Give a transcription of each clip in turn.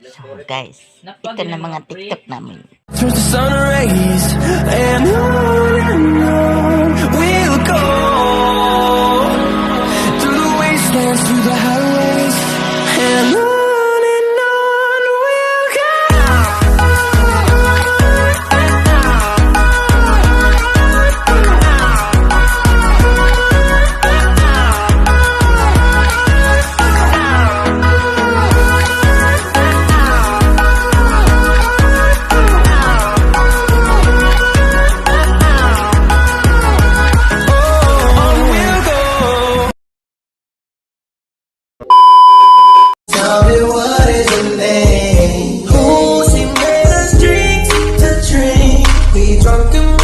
So guys, ito na mga TikTok namin. Through the sun rays and on we'll go through the wastelands, through the highways and on we'll go. Tell me what is your name? Who she made us drink to drink? We drunk and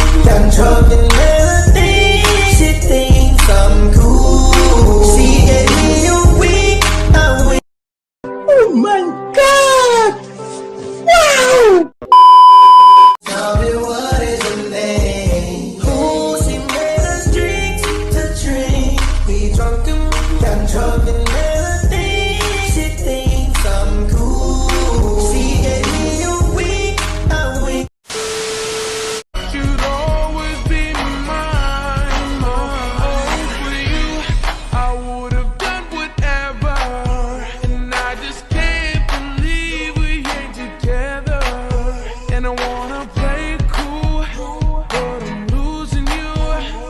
melody. She thinks I'm cool. She gave me a wink. Oh my God! Wow! Tell me what is your name? Who she made us drink to drink? We drunk and melody. She thinks I'm cool. She gave me a wink. You'd always be mine, mine. For you, I would have done whatever, and I just can't believe we ain't together. And I wanna play it cool, but I'm losing you.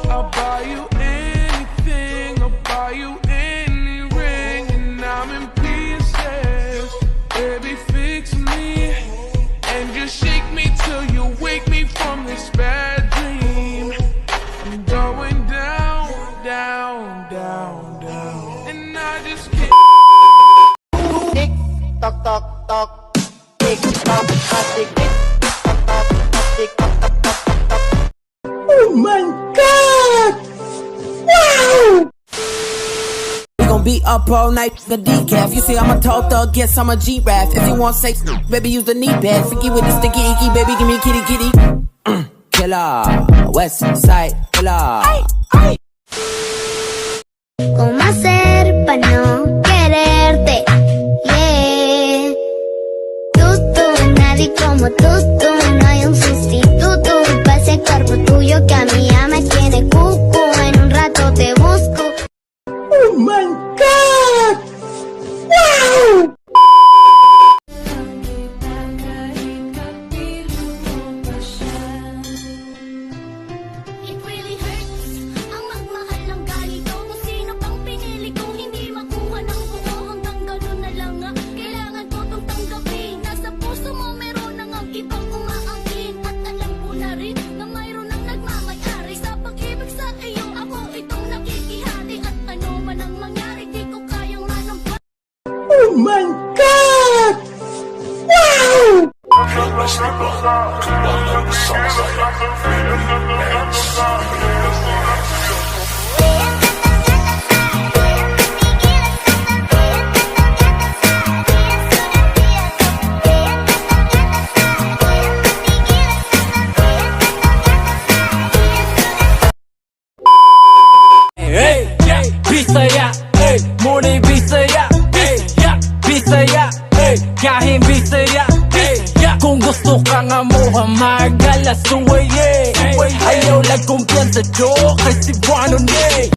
I'll buy you anything, I'll buy you any ring, and I'm in pieces. Baby, fix me and just shake me till you wake me from this bad dream. I'm going down, down, down, down, and I just can't. Tick tock tock tock, tick tock tock, tick tick tock tock tock, tick tock tock tock tock. Oh my God! Wow! We gon' be up all night, the decaf. You see, I'm a tall thug, yes, I'm a G-Rap. If you want sex, baby, use the knee pad. Freaky with the sticky icky, baby, give me kitty kitty. Killer, West Side Killer. ¿Cómo hacer para no quererte? Yeah. Tú, nadie como tú, no hay un sustituto para ese cuerpo tuyo que a mí ya me tiene cucu. En un rato te busco. Oh my God! Wow! It really hurts ang magmahal ng ganito. Kung sino pang pinili kong hindi makuha ng buo. Hanggang ganun na lang nga, kailangan ko tong tanggapin. Nasa puso mo meron nang ang ibang umaangkin. At alam ko na rin na mayroon nang nagmamayari sa pag-ibig sa iyo. Ako itong nakikihati. At ano man ang mangyari, di ko kayang manampan. Oh my God! Wow! Hey, Bisaya, hey, muli Bisaya, hey, Bisaya, hey, kahit Bisaya, hey, kung gusto ka nga mo hamagala suwaye, ayaw lang kumpiyansa jo, kasi buwano niya.